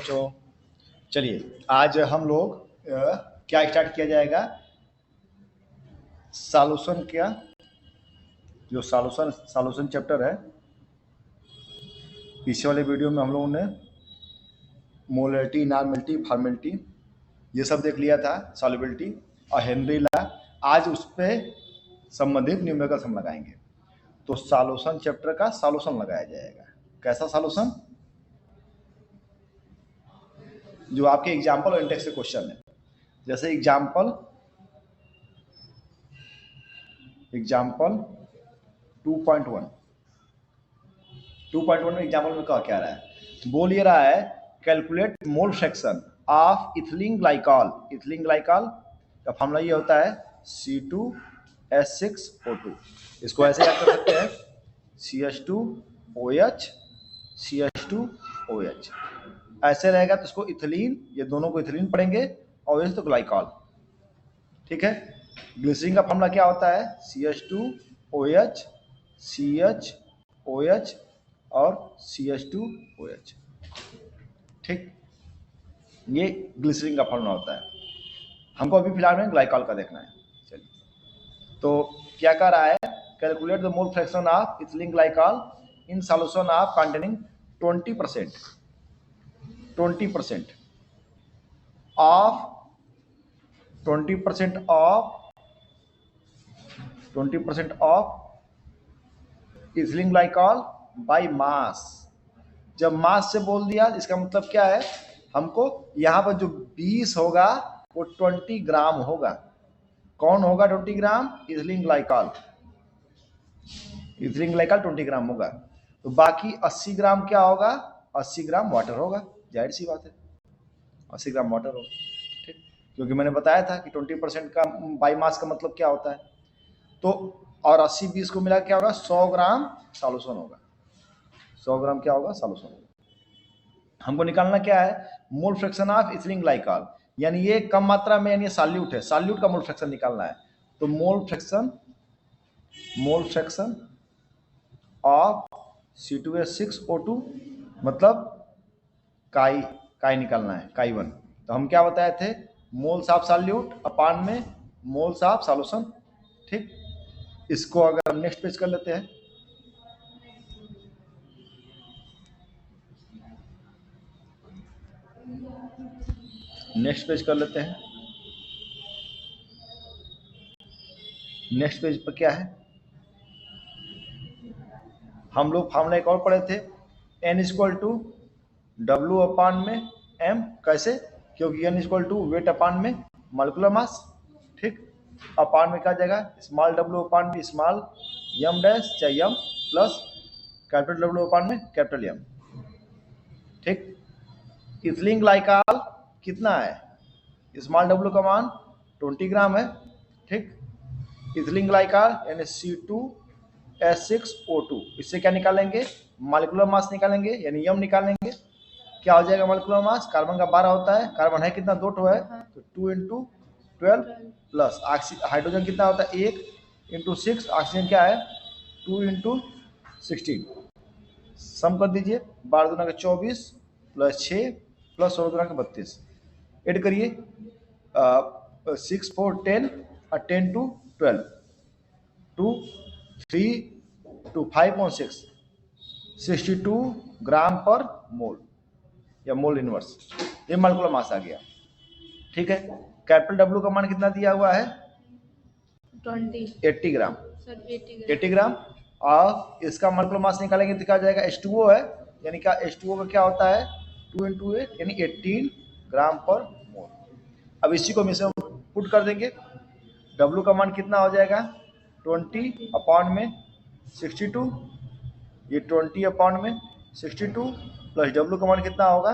बच्चों। चलिए आज हम लोग क्या स्टार्ट किया जाएगा, सॉल्यूशन। क्या जो सॉल्यूशन चैप्टर है, पीछे वाले वीडियो में हम लोगों ने मोलरिटी, नॉर्मलिटी, फॉर्मेलिटी ये सब देख लिया था, सॉल्युबिलिटी और हेनरी लॉ। आज उस पर संबंधित न्यूमेरिकल्स हम लगाएंगे। तो सॉल्यूशन चैप्टर का सॉल्यूशन लगाया जाएगा। कैसा सॉल्यूशन? जो आपके एग्जाम्पल और इंडेक्स के क्वेश्चन है। जैसे एग्जाम्पल 2.1 में एग्जाम्पल में क्या रहा है, बोल ये रहा है calculate mole fraction of ethylene glycol. Ethylene glycol का फॉर्मूला ये होता है C2H6O2। इसको ऐसे याद कर सकते हैं CH2OH CH2OH ऐसे रहेगा। तो इसको इथिलीन, ये दोनों को इथिलीन पढ़ेंगे और तो ग्लाइकॉल। ठीक है। ग्लिसरीन का फॉर्मूला क्या होता है CH2OH CHOH और CH2OH। ठीक, ये ग्लिसरीन का फॉर्मूला होता है। हमको अभी फिलहाल में ग्लाइकॉल का देखना है। चलिए, तो क्या कह रहा है, calculate the mole fraction of ethylene glycol in solution of containing 20% of ethylene glycol by mass. जब मास से बोल दिया इसका मतलब क्या है, हमको यहाँ पर जो 20 होगा वो 20 ग्राम होगा। कौन होगा 20 ग्राम? इथिलीन ग्लाइकॉल 20 ग्राम होगा। तो बाकी 80 ग्राम क्या होगा? 80 ग्राम वाटर होगा। जाहिर सी बात है 80 ग्राम वाटर होगा। ठीक, क्योंकि मैंने बताया था कि 20% का बाई मास का मतलब क्या होता है। तो और 80-20 को मिला क्या होगा? 100 ग्राम सॉल्यूशन होगा। 100 ग्राम क्या होगा? सॉल्यूशन होगा। हमको निकालना क्या है? मोल फ्रैक्शन ऑफ इथिलीन ग्लाइकॉल, यानी ये कम मात्रा में, यानी सॉल्यूट है, सॉल्यूट का मोल फ्रैक्शन निकालना है। तो मोल फ्रैक्शन ऑफ C2H6O2 मतलब काई निकालना है, काई 1। तो हम क्या बताए थे? मोल्स ऑफ सॉल्यूट अपान में मोल्स ऑफ सॉल्यूशन। ठीक, इसको अगर हम नेक्स्ट पेज कर लेते हैं, नेक्स्ट पेज पर क्या है, हम लोग फॉर्मूला एक और पढ़े थे, N=W अपान में M। कैसे? क्योंकि N = वेट अपान में मॉलिक्यूलर मास। ठीक, अपान में क्या जाएगा? स्मॉल w अपान में स्मॉल m डैश चाहे m प्लस कैपिटल W अपान में कैपिटल M। ठीक, इथिलीन ग्लाइकॉल कितना है? स्मॉल w का मान 20 ग्राम है। ठीक, इथिलीन ग्लाइकॉल यानी C2H6O2, इससे क्या निकालेंगे? मॉलिक्यूलर मास निकालेंगे, यानी m निकालेंगे। क्या हो जाएगा मॉलिक्यूलर मास? कार्बन का 12 होता है, कार्बन है कितना? 2 है, तो 2 × 12 प्लस हाइड्रोजन कितना होता है? 1 × 6। ऑक्सीजन क्या है? 2 × 16। सम कर दीजिए, 12 दूना का 24 प्लस 6 प्लस 16 दूना का 32। ऐड करिए 6 4 10 और 10 2 12 2 3 2 5.6 62 ग्राम पर मोल या मोल इनवर्स। ये मॉलिक्यूलर मास आ गया। ठीक है, कैपिटल W का मान कितना दिया हुआ है? 80 ग्राम। 80 ग्राम। और इसका मॉलिक्यूलर मास निकालेंगे तो क्या जाएगा? H2O है, यानी क्या H2O का क्या होता है? 2 × 8 यानी 18 ग्राम पर मोल। अब इसी को मिश्रण पुट कर देंगे। W का मान कितना हो जाएगा? 20 अपान में 62। ये 20 अपान में 62 प्लस W का मान कितना होगा?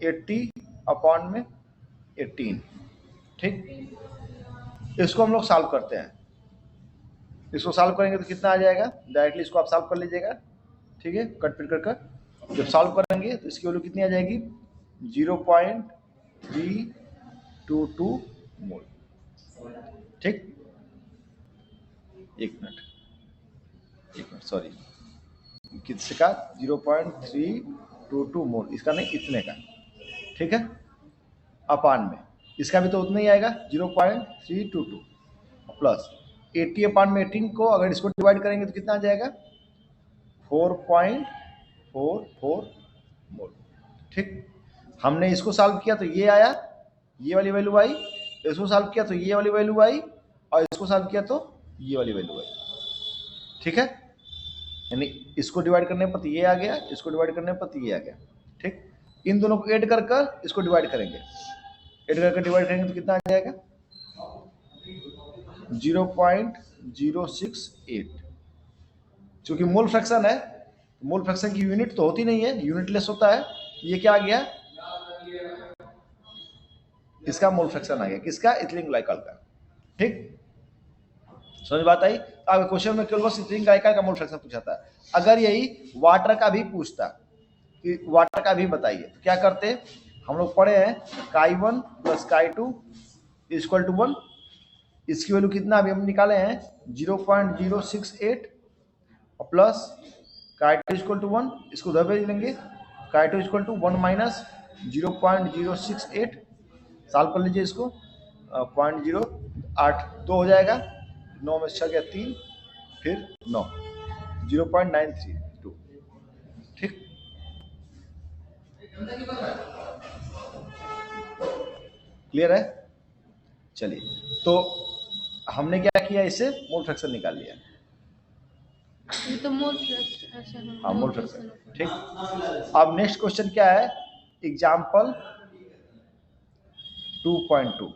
80 अपान में 18। ठीक, इसको हम लोग सॉल्व करते हैं। इसको सॉल्व करेंगे तो कितना आ जाएगा? डायरेक्टली इसको आप सॉल्व कर लीजिएगा। ठीक है, कट पिट कर जब सॉल्व करेंगे तो इसकी वैल्यू कितनी आ जाएगी? 0.322 मोल। ठीक, एक मिनट सॉरी, किसका? 0.322 0.22 मोल, इसका नहीं इतने का, ठीक है, अपान में इसका भी तो उतना ही आएगा 0.322 प्लस 80 अपान में 18 को अगर इसको डिवाइड करेंगे तो कितना आ जाएगा 4.44 मोल, ठीक। हमने इसको सॉल्व किया तो ये आया, ये वाली वैल्यू आई, इसको सॉल्व किया तो ये वाली वैल्यू आई, और इसको सॉल्व किया तो ये वाली वैल्यू आई, ठीक है। यानी इसको डिवाइड करने पर ये आ गया, इसको डिवाइड करने पर ये आ गया, ठीक। इन दोनों को ऐड कर कर इसको डिवाइड करेंगे, ऐड करके डिवाइड करेंगे तो कितना आ जाएगा 0.068। क्योंकि मोल फ्रैक्शन है, मोल फ्रैक्शन की यूनिट तो होती नहीं है, यूनिटलेस होता है, ये क्या आ गया, इसका मोल फ्रैक्शन आ गया, किसका, इथिलीन ग्लाइकॉल का, ठीक। समझ बात आई। अब क्वेश्चन में केवल बस इथिलीन ग्लाइकॉल का मोल फ्रैक्शन पूछा था। अगर यही वाटर का भी पूछता कि वाटर का भी बताइए तो क्या करते, हम लोग पढ़े हैं Chi1 plus Chi2 equal to 1, इसकी वैल्यू कितना अभी हम निकाले हैं 0.068 और प्लस Chi2 इक्वल टू 1, इसको उधर भेज लेंगे, Chi2 equal to 1 minus 0.068, solve कर लीजिए इसको, 0.082 हो जाएगा, 9 में 6 गया 3, फिर 9, 0.932, ठीक। क्लियर है। चलिए, तो हमने क्या किया, इससे मोल फ्रैक्शन निकाल लिया, ये तो मोल फ्रैक्शन, हाँ मोल फ्रैक्शन, ठीक। अब नेक्स्ट क्वेश्चन क्या है, एग्जाम्पल 2.2,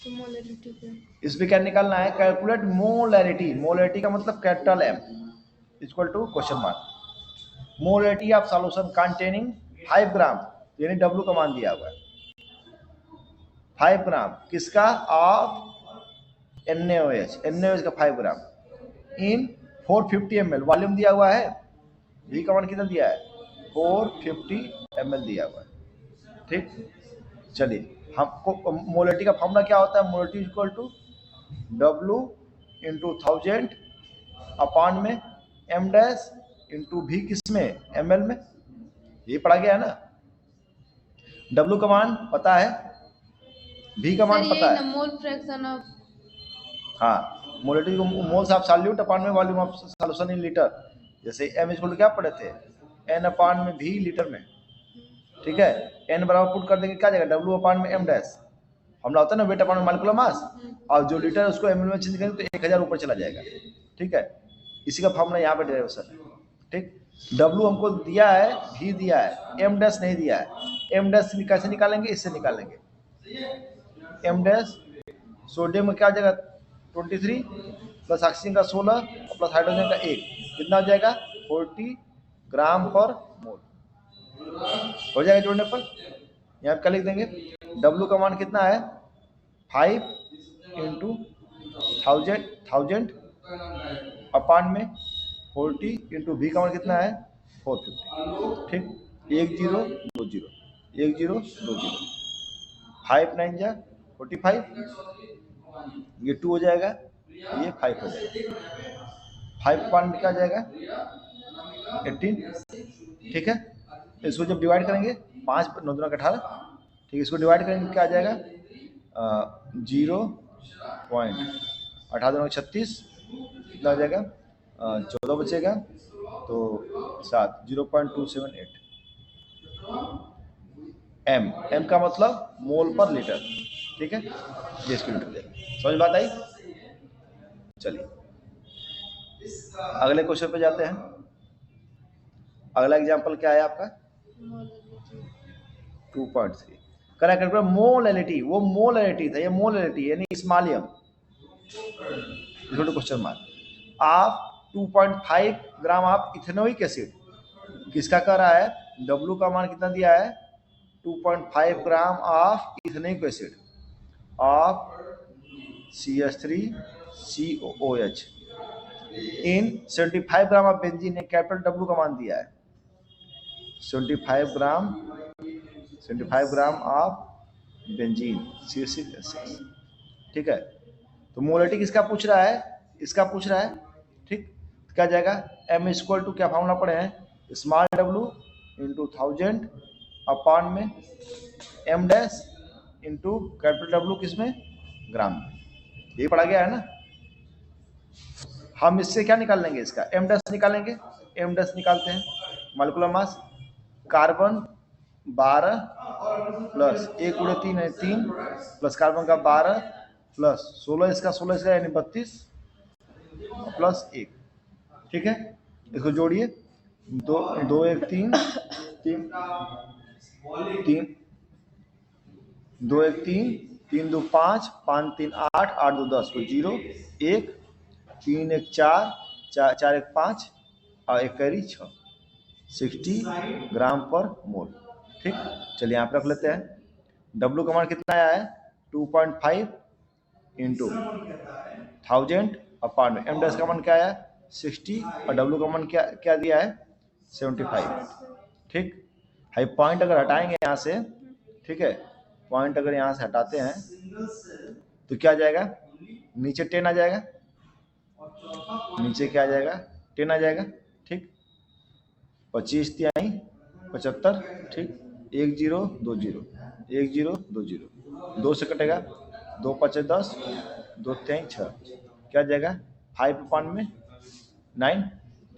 तो मोलैरिटी पे इसमें क्या निकालना है, कैलकुलेट मोलैरिटी, मोलैरिटी का मतलब capital M equal to question mark, molarity of solution containing 5 gram, यानी W का मान दिया हुआ है 5 ग्राम, किसका, ऑफ NaOH, NaOH का 5 ग्राम इन 450 ml, वॉल्यूम दिया हुआ है, V का मान कितना दिया है 450 ml दिया हुआ है, ठीक। चलिए, हमको मोलैरिटी का फॉर्मूला क्या होता है, molarity equal to W into 1000 upon में M डैश इंटू V किसमें ml में, ये पढ़ा गया है ना। W का मान पता है, V का मान पता है, मोल फ्रैक्शन ऑफ, हाँ मोलैरिटी को मोल्स ऑफ सॉल्यूट अपान में volume of solution in litre, जैसे M इक्वल टू क्या पढ़े थे N अपान में V लीटर में, ठीक है। N बराबर पुट कर देंगे क्या जाएगा W अपान में M डैश, हमला होता है ना वेट अपान में मॉलिक्यूलर मास, और जो लीटर उसको ml में चेंज करेंगे तो 1000 ऊपर चला जाएगा, ठीक है। इसी का फॉर्मूला यहाँ पे डेरिवेशन है, ठीक। W हमको दिया है, V दिया है, M डैश नहीं दिया है, M डैश कैसे निकालेंगे, इससे निकालेंगे, M डैश सोडियम में क्या हो जाएगा 23 प्लस ऑक्सीजन का 16 प्लस हाइड्रोजन का 1, कितना हो जाएगा 40 ग्राम पर मोल, हो जाएगा जोड़ने पर। यहाँ क्या लिख देंगे, W का मान कितना है 5 इंटू 1000 अपान में 40 इंटू V का मान कितना है 450, ठीक। 1020 1020 5 9 जा 45, ये 2 हो जाएगा, ये 5 हो जाएगा, 5 पॉइंट क्या जाएगा 18, ठीक है। इसको जब डिवाइड करेंगे 5 9 दूना 18, ठीक है, इसको डिवाइड करेंगे क्या आ जाएगा 0.18 कितना हो जाएगा 14 बचेगा तो 7 0.278 M का मतलब मोल पर लीटर, ठीक है, ये इसकी लीटर देगा। समझ बात आई। चलिए अगले क्वेश्चन पे जाते हैं। अगला एग्जांपल क्या है आपका 2.3, करा कर मोलैरिटी, वो मोलैरिटी था, ये मोलैरिटी यानी स्मॉलियम क्वेश्चन मार्क आप 2.5 ग्राम ऑफ इथेनोइक एसिड, किसका कर रहा है, W का मान कितना दिया है 2.5 gram of ethanoic acid of CH3COOH in 75 gram of benzene ने कैपिटल W का मान दिया है 75 ग्राम ऑफ बेंजीन CH6, ठीक है। तो मोलैरिटी किसका पूछ रहा है, इसका पूछ रहा है, ठीक। क्या जाएगा M इक्वल टू क्या फॉर्मूला पढ़े हैं, स्मॉल W इंटू 1000 अपॉन में m dash into capital W किसमें, ग्राम में। ये पढ़ा गया है ना। हम इससे क्या निकाल लेंगे, इसका m डैश निकालेंगे। m डैश निकालते हैं, मॉलिक्यूलर मास कार्बन 12 प्लस 1 × 3 है 3 प्लस कार्बन का 12 प्लस 16 इसका यानी 32 प्लस 1। ठीक है, इसको जोड़िए, 2 2 1 3 3 3 2 1 3 3 2 5 5 3 8 8 2 10 तो 0 1 3 1 4 4 1 5 और 1 कैरी 6 60 ग्राम पर मोल। ठीक, चलिए यहाँ पे रख लेते हैं। W का मान कितना आया है 2.5 इंटू 1000 अपॉन में m डैश का मान क्या आया 60 और W का मान क्या क्या दिया है 75। ठीक, हाई पॉइंट अगर हटाएंगे यहाँ से, ठीक है, पॉइंट अगर यहाँ से हटाते हैं तो क्या आ जाएगा, नीचे 10 आ जाएगा, नीचे क्या आ जाएगा 10 आ जाएगा। ठीक, 25 तिहाई 75। ठीक, 1 0 2 0 1 0 2 0 2 से कटेगा 2 5 10 2 3 6 क्या आ जाएगा 5 अपॉन में 9।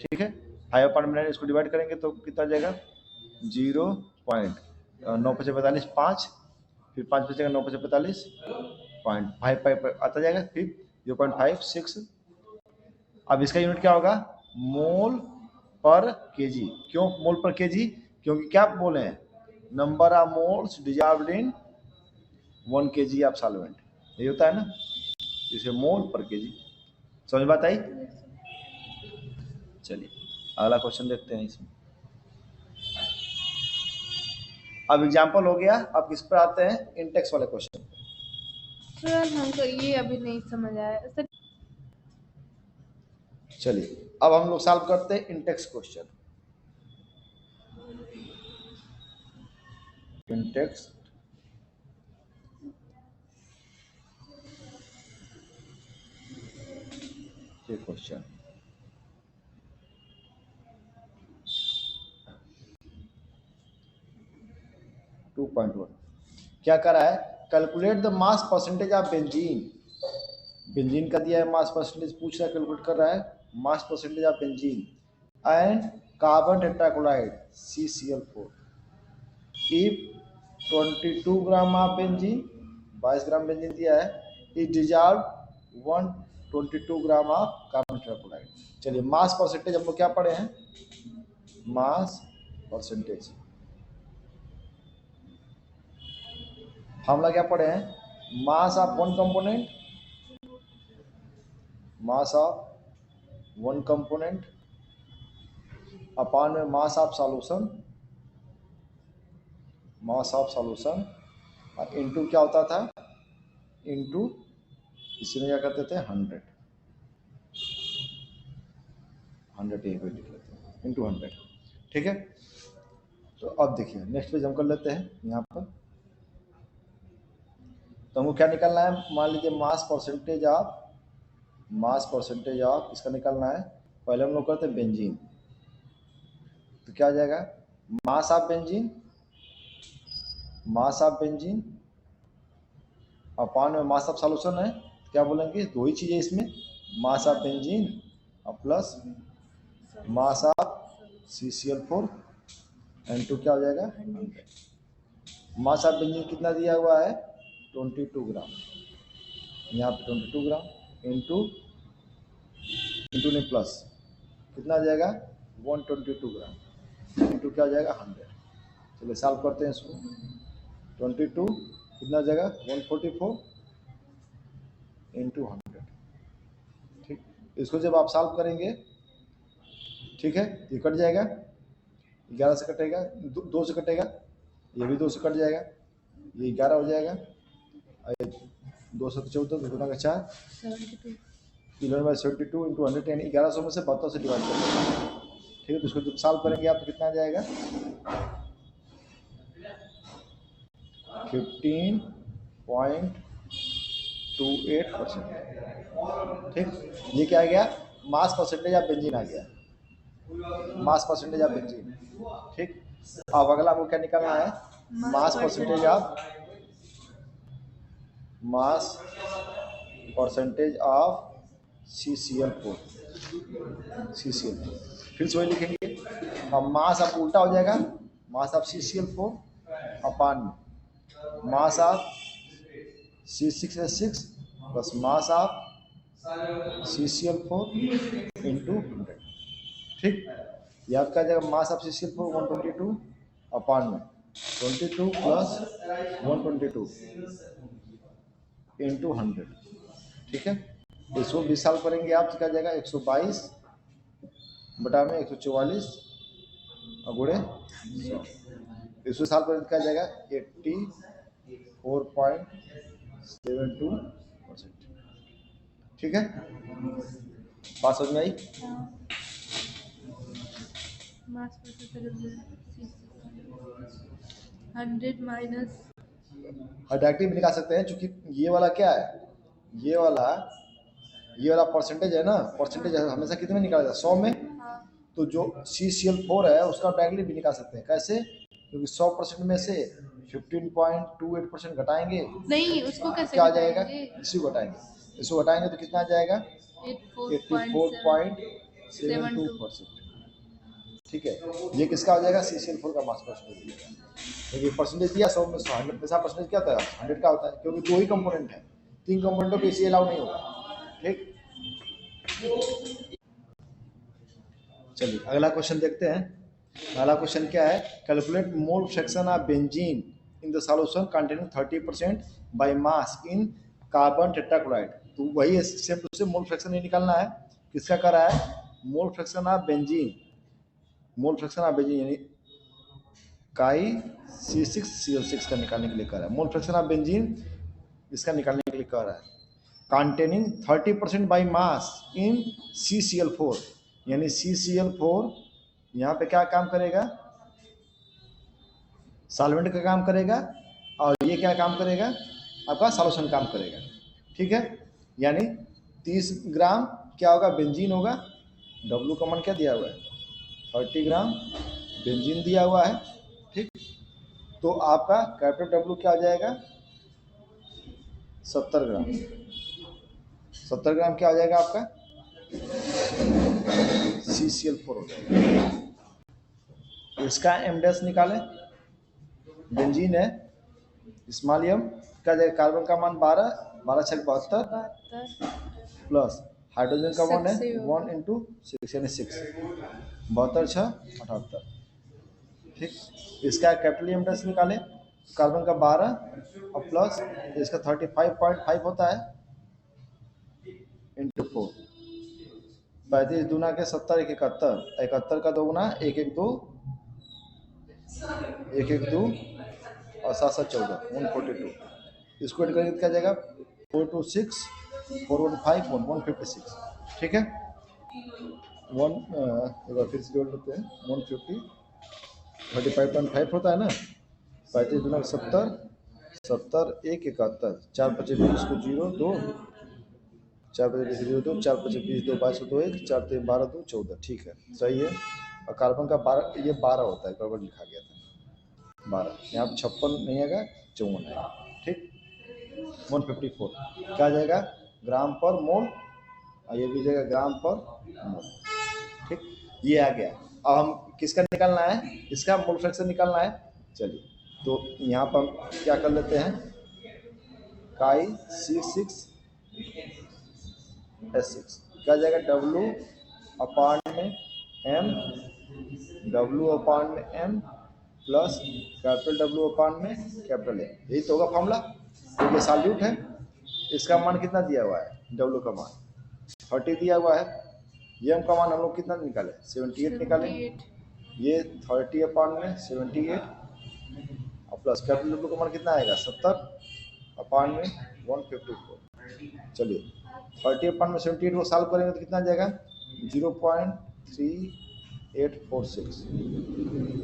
ठीक है, 5 अपॉन में 9 इसको डिवाइड करेंगे तो कितना आ जाएगा 0.9 5 45 5 फिर 5 बचेगा 9 5 45 0.5 आता जाएगा, फिर 0.56। अब इसका यूनिट क्या होगा मोल पर केजी। क्यों मोल पर केजी, क्योंकि क्या बोले हैं number of moles dissolved in 1 kg of solvent, यही होता है ना, इसे मोल पर केजी। समझ बात आई। चलिए अगला क्वेश्चन देखते हैं इसमें। अब एग्जाम्पल हो गया, अब किस पर आते हैं इंटेक्स वाले क्वेश्चन। सर हमको ये अभी नहीं समझ आया सर। चलिए अब हम लोग सॉल्व करते हैं इंटेक्स क्वेश्चन। इंटेक्स के क्वेश्चन। क्या कर रहा है, calculate the mass percentage of benzene. Benzene का दिया है मास परसेंटेज, पूछ रहा है, कैलकुलेट कर रहा है mass percentage of benzene and carbon tetrachloride CCl4 if 22 gram of benzene, 22 gram benzene दिया है, is dissolve 122 gram of carbon tetrachloride. चलिए मास परसेंटेज हम लोग क्या पढ़े हैं, मास परसेंटेज फॉर्मूला क्या पढ़े हैं, mass of one component, mass of one component upon में mass of solution, mass of solution और इनटू क्या होता था, इनटू इसी में क्या करते थे 100 लिख लेते हैं इनटू 100। ठीक है, तो अब देखिए नेक्स्ट पेज हम कर लेते हैं यहाँ पर। तो हमको क्या निकालना है, मान लीजिए मास परसेंटेज ऑफ इसका निकालना है। पहले हम लोग करते हैं बेंजीन, तो क्या आ जाएगा मास ऑफ बेंजीन अपॉन में मास ऑफ सॉल्यूशन है, क्या बोलेंगे दो ही चीज़ें इसमें, मास ऑफ बेंजीन और plus mass of CCl4 and to क्या हो जाएगा 100। मास ऑफ बेंजीन कितना दिया हुआ है 22 ग्राम, यहाँ पे 22 ग्राम इंटू नहीं प्लस कितना आ जाएगा 122 ग्राम इंटू क्या आ जाएगा 100। चलिए सॉल्व करते हैं इसको, 22 कितना आ जाएगा 144 इंटू 100। ठीक, इसको जब आप सॉल्व करेंगे, ठीक है, ये कट जाएगा, 11 से कटेगा, 2 से कटेगा, ये भी 2 से कट जाएगा, ये 11 हो जाएगा, 2 से 14 2 का 4 11/72 इंटू 100 यानी 1100 में से 72 से डिवाइड कर देंगे। ठीक है, तो इसको जब सॉल्व करेंगे आप तो कितना आ जाएगा 15.28%। ठीक, ये क्या आ गया मास परसेंटेज ऑफ बेंजीन आ गया, मास परसेंटेज ऑफ बेंजीन। ठीक, अब अगला आपको क्या निकालना है, मास परसेंटेज ऑफ CCl4। फिर से वही लिखेंगे। अब मास आपको उल्टा हो जाएगा, मास ऑफ CCl4 अपान में mass of C6H6 plus mass of CCl4 into 100। ठीक, याद कर जाएगा मास ऑफ CCl4 122 अपान में 22 प्लस 122 इंटू 100। ठीक है, इसको 20 साल करेंगे आप तो क्या जाएगा 122 बटा में 144 और गुणे 100। इसको साल पर क्या जाएगा 84.72%। ठीक है, बात समझ में आई? मास परसेंटेज 100 माइनस डायरेक्टली भी निकाल सकते हैं, क्योंकि ये वाला क्या है, ये वाला परसेंटेज है ना, परसेंटेज हमेशा कितने में निकाला जाता है 100 में। तो जो CCl4 है उसका डायरेक्टली भी निकाल सकते हैं। कैसे? क्योंकि 100% में से 15.28% घटाएंगे, नहीं, उसको कैसे क्या आ जाएगा, घटाएंगे? इसी को घटाएंगे। इसको घटाएंगे तो कितना आ जाएगा 84.72%। ठीक है, ये किसका हो जाएगा, CCl4 का मास परसेंटेज दिया। क्योंकि परसेंटेज दिया 100 में 100 पैसा परसेंटेज क्या होता है 100 का होता है, क्योंकि 2 ही कंपोनेंट है, 3 कंपोनेंटों पे इसी अलाउ नहीं होगा। ठीक, चलिए अगला क्वेश्चन देखते हैं। अगला क्वेश्चन क्या है, calculate mole fraction of benzene in the solution containing 30% by mass in carbon tetrachloride. तो वही same to same mole fraction ही निकालना है। किसका कर रहा है, मोल फ्रैक्शन ऑफ बेंजीन, यानी काई C6Cl6 का निकालने के लिए कर रहा है। मोल फ्रैक्शन ऑफ बेंजीन इसका निकालने के लिए कर रहा है। Containing 30% by mass in CCl4, यानी CCl4 यहाँ पे क्या काम करेगा, सॉल्वेंट का काम करेगा, और ये क्या काम करेगा, आपका सॉल्यूशन काम करेगा। ठीक है, यानी 30 ग्राम क्या होगा, बेंजीन होगा। W का मान क्या दिया हुआ है 30 ग्राम बेंजीन दिया हुआ है। ठीक, तो आपका कैपिटल W क्या आ जाएगा 70 ग्राम। 70 ग्राम क्या आ जाएगा आपका CCl4 हो जाएगा। इसका M डैश निकालें, बेंजीन है, स्मॉल m क्या जाएगा, कार्बन का मान 12 6 72 प्लस हाइड्रोजन का मान है 1 इंटू 6 यानी 6 72 6 78। ठीक, इसका कैपिटल M डैश निकालें, कार्बन का 12 और प्लस इसका 35.5 होता है इंटू 4, 35 दूना के 70 1 71, 71 का 2 गुना 1 1 2 1 1 2 और 7 7 14 142। इसको ऐड करेंगे क्या जाएगा 426 415 156। ठीक है, एक बार फिर से जोड़ लेते हैं 150 35.5 होता है ना, 35 दूना 70 70 1 71 4 25 20 को 0 2 4 25 0 2 4 25 20 2 22 2 1 4 3 12 2 14। ठीक है, सही है। और कार्बन का 12, ये 12 होता है, गड़बड़ लिखा गया था 12, यहाँ 56 नहीं आएगा 54 आएगा। ठीक, 154 क्या आ जाएगा ग्राम पर मोल, और ये भी जाएगा ग्राम पर मोल। ठीक, ये आ गया। अब हम किसका निकालना है, इसका मोल फ्रैक्शन निकालना है। चलिए, तो यहाँ पर हम क्या कर लेते हैं, काई C6H6 क्या जाएगा W अपान में M, W अपान में M प्लस कैपिटल W अपान में कैपिटल M। यही तो होगा फॉर्मूला, क्योंकि सॉल्यूट है। इसका मान कितना दिया हुआ है, W का मान 30 दिया हुआ है, M का मान हम लोग कितना निकाले 78 निकाले, ये 30 अपान में 78 और प्लस कैपिटल W का मान कितना आएगा 70 अपान में 154। चलिए 30 अपान में 78 को सॉल्व करेंगे तो कितना आ जाएगा 0.3846,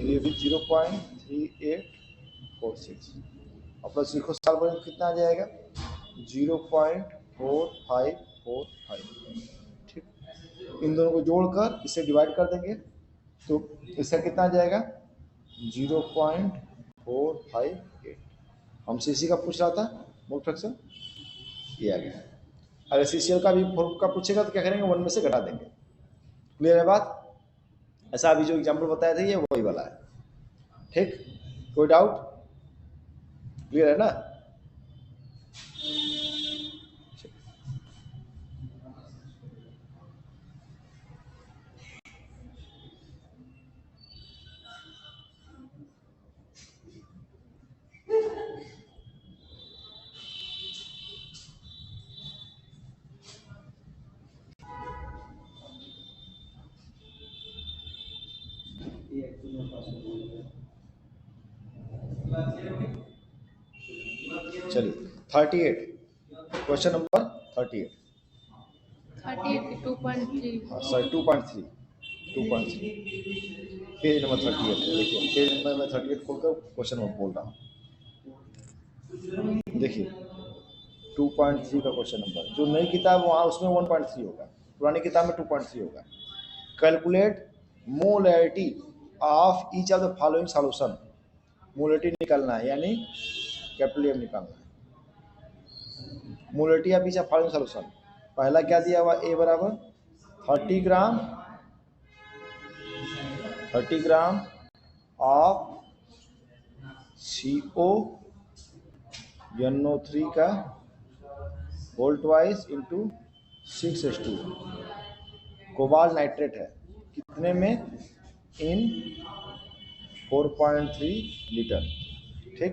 ये भी 0.3846 और प्लस इसको सॉल्व करेंगे तो कितना आ जाएगा 0.4545। ठीक, इन दोनों को जोड़कर इसे डिवाइड कर देंगे तो इसका कितना आ जाएगा 0.458। हम सीसी का पूछ रहा था मोल फ्रैक्शन, ये आ गया। अगर सीसीएल का भी 4 का पूछेगा तो क्या करेंगे, 1 में से घटा देंगे। क्लियर है बात? ऐसा अभी जो एग्जाम्पल बताया था ये वही वाला है। ठीक, कोई डाउट? क्लियर है ना? चलिए 38, question number 38। 38 2.3। Sorry 2.3, 2.3, page number 38 है। देखिए पेज नंबर मैं 38 खोलकर क्वेश्चन में बोल रहा हूँ। देखिए 2.3 का क्वेश्चन नंबर, जो नई किताब वहाँ उसमें 1.3 होगा, पुरानी किताब में 2.3 होगा। Calculate molarity of each of the following solution. Molarity निकालना है, यानी कैपिटल एम निकालना है। Molarity of each of following solution, पहला क्या दिया हुआ, ए बराबर 30 ग्राम ऑफ CO NO3 का volt wise into 6H2। Cobalt nitrate है कितने में, इन 4.3 लीटर। ठीक,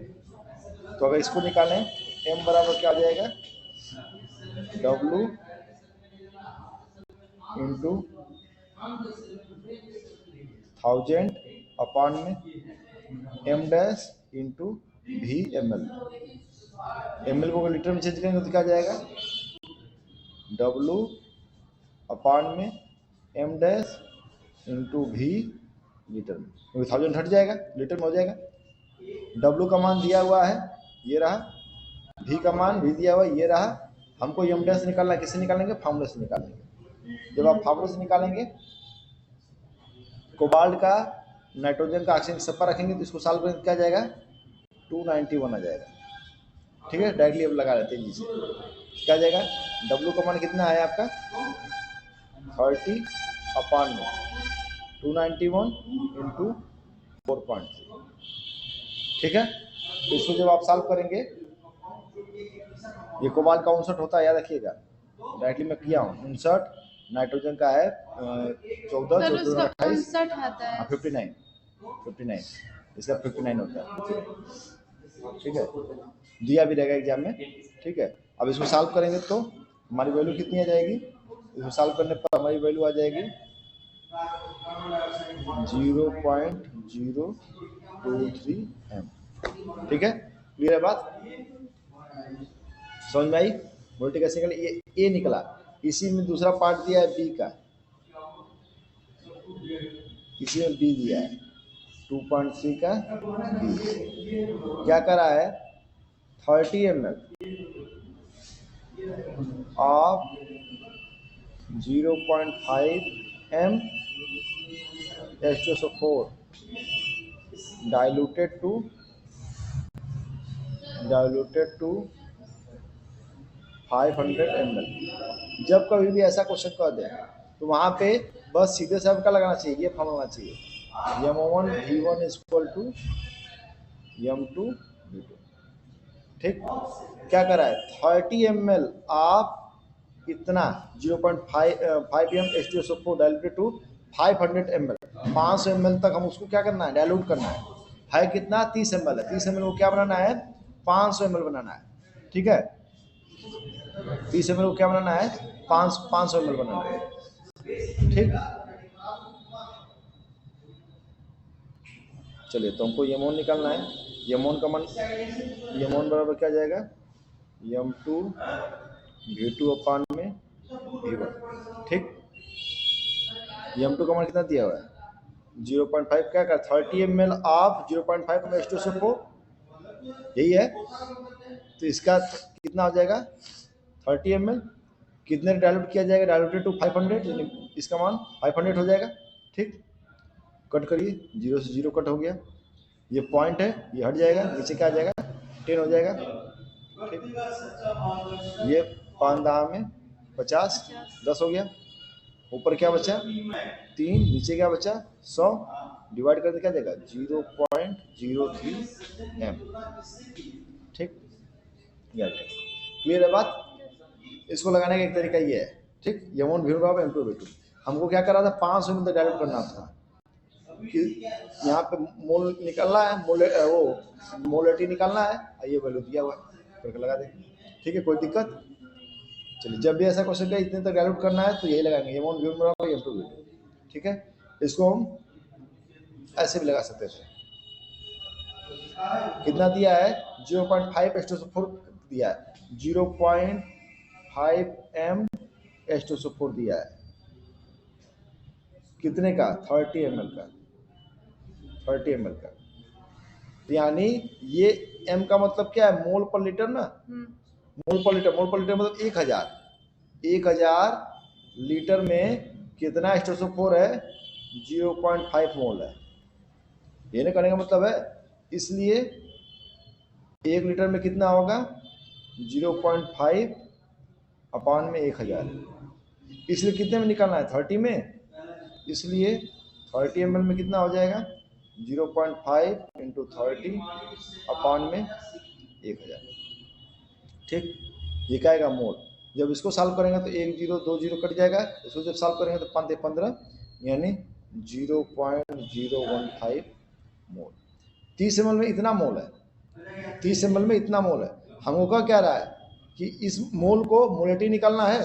तो अगर इसको निकालें M बराबर क्या हो जाएगा, W इंटू 1000 अपॉन में M dash into V ml। ml को अगर लीटर में चेंज करेंगे तो क्या जाएगा, W अपॉन में M dash into V litre में, क्योंकि 1000 हट जाएगा, लीटर में हो जाएगा। W का मान दिया हुआ है ये रहा, V का मान भी दिया हुआ है ये रहा। हमको M डैश निकालना है, किससे निकालेंगे, फार्मूला से निकालेंगे। जब आप फार्मूला से निकालेंगे, कोबाल्ट का नाइट्रोजन का ऑक्सीजन सब पर रखेंगे तो इसको सॉल्व करेंगे क्या जाएगा, 291 आ जाएगा। ठीक है, डायरेक्टली अब लगा लेते हैं तेजी से, क्या जाएगा, W का मान कितना है आपका 30 अपॉन में 291 इंटू 4.3। ठीक है, तो इसको जब आप सॉल्व करेंगे, ये कोबाल्ट का 59 होता है, याद रखिएगा, डायरेक्टली मैं किया हूँ 59, नाइट्रोजन का है 14 सर 14 उसका 28 59 आता है। 59, इसका 59 होता है। ठीक है, दिया भी रहेगा एग्जाम में। ठीक है, अब इसको सॉल्व करेंगे तो हमारी वैल्यू कितनी आ जाएगी, इसको सॉल्व करने पर हमारी वैल्यू आ जाएगी 0.023 M। ठीक है, क्लियर है बात, समझ में आई? वोल्टेज कैसे निकला, ये ए निकला, इसी में दूसरा पार्ट दिया है बी का, इसी में बी दिया है 2.3 का बी। क्या करा है, 30 ml of 0.5 M H2SO4 diluted to 500 ml। जब कभी भी ऐसा क्वेश्चन कर दे तो वहाँ पे बस सीधे से आपका लगाना चाहिए, ये फॉर्मूला चाहिए, M1 V1 equal to M2 V2। ठीक, क्या करा है, 30 ml आप इतना 0.5 M H2SO4 diluted to 500 ml, 500 ml तक हम उसको क्या करना है, डायल्यूट करना है कितना, 30 ml है, 30 ml को क्या बनाना है, 500 ml बनाना है। ठीक है, 30 ml को क्या बनाना है, 500 ml बनाना है। ठीक, चलिए तो हमको M1 निकालना है, M1 का मान, M1 बराबर क्या जाएगा, M2 V2 अपान में V1। ठीक, M2 का मान कितना दिया हुआ है 0.5, क्या कर 30 ml ऑफ 0.5 में H2SO4, यही है, तो इसका कितना हो जाएगा 30 ml, कितने डायल्यूट किया जाएगा, डायल्यूटेड टू 500, इसका मान 500 हो जाएगा। ठीक, कट करिए, 0 से 0 कट हो गया, ये पॉइंट है, ये हट जाएगा, नीचे क्या आ जाएगा 10 हो जाएगा। ठीक, ये 5 दाम में 50, 10 हो गया। ऊपर क्या बचा 3, नीचे क्या बचा 100, डिवाइड करके क्या देगा 0.03 m। ठीक, क्लियर है बात। इसको लगाने का एक तरीका ये है। ठीक, यमोन भी होगा M2 V2। हमको क्या करना था 500 में डायरेक्ट करना था कि यहाँ पे मोल निकालना है, वो मोलेटी निकालना है, ये वैल्यू दिया हुआ है करके लगा देंगे। ठीक है, कोई दिक्कत। चलिए, जब भी ऐसा क्वेश्चन का इतने तक डायरेक्ट करना है तो यही लगाएंगे M1 V1 M2 V2। ठीक है, इसको हम ऐसे भी लगा सकते थे। कितना दिया है 0.5/4 दिया है, 0.5 m/4 दिया है। कितने का 30 ml का, 30 ml का। यानी ये m का मतलब क्या है मोल पर लीटर ना, मोल पर लीटर मतलब 1000 लीटर में कितना H2SO4 है 0.5 मोल है। ये ना करने का मतलब है, इसलिए 1 लीटर में कितना होगा 0.5 अपॉन में 1000, इसलिए कितने में निकालना है 30 में, इसलिए 30 ml में कितना हो जाएगा 0.5 × 30 अपॉन में 1000। ठीक, ये क्या आएगा मोल। जब इसको सॉल्व करेंगे तो 1 0 2 0 कट जाएगा, इसको जब सॉल्व करेंगे तो 5 15 यानी 0.015 मोल। 30 ml में इतना मोल है, 30 ml में इतना मोल है। हमको क्या कह रहा है कि इस मोल को मोलेटी निकालना है,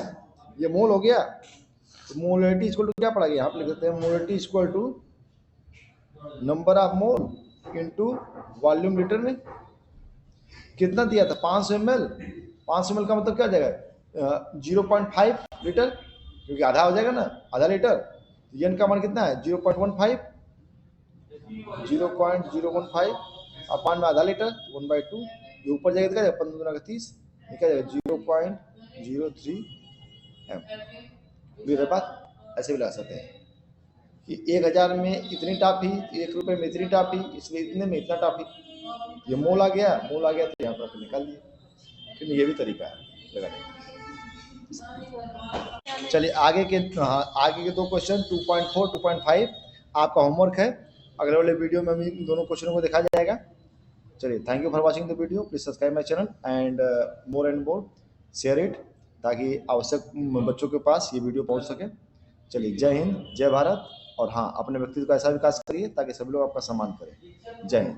ये मोल हो गया। तो मोलेटी इक्वल टू क्या पड़ेगा, यहाँ पे लिख देते हैं molarity equal to number of mole into volume litre में। कितना दिया था 500 ml, 500 ml का मतलब क्या हो जाएगा 0.5 लीटर, क्योंकि आधा हो जाएगा ना, आधा लीटर। एन का मान कितना है 0.15, 0.015 अपान में आधा लीटर 1/2। ये ऊपर जाएगा तो क्या जाएगा 15 × 30, ये क्या जाएगा 0.03 m। मेरे बात ऐसे भी ला सकते हैं कि 1000 में इतनी टाफी, 1 रुपये में इतनी टाफी, इसलिए इतने में इतना टाफी। ये मोल आ गया तो यहाँ पर निकाल दिए। फिर ये भी तरीका है लगाने का। चलिए आगे के 2 क्वेश्चन 2.4 2.5 आपका होमवर्क है। अगले वाले वीडियो में भी दोनों क्वेश्चनों को देखा जाएगा। चलिए, thank you for watching the video. Please subscribe my channel and more share it, ताकि आवश्यक बच्चों के पास ये वीडियो पहुंच सके। चलिए, जय हिंद, जय भारत। और हाँ, अपने व्यक्तित्व का ऐसा विकास करिए ताकि सभी लोग आपका सम्मान करें। जय हिंद।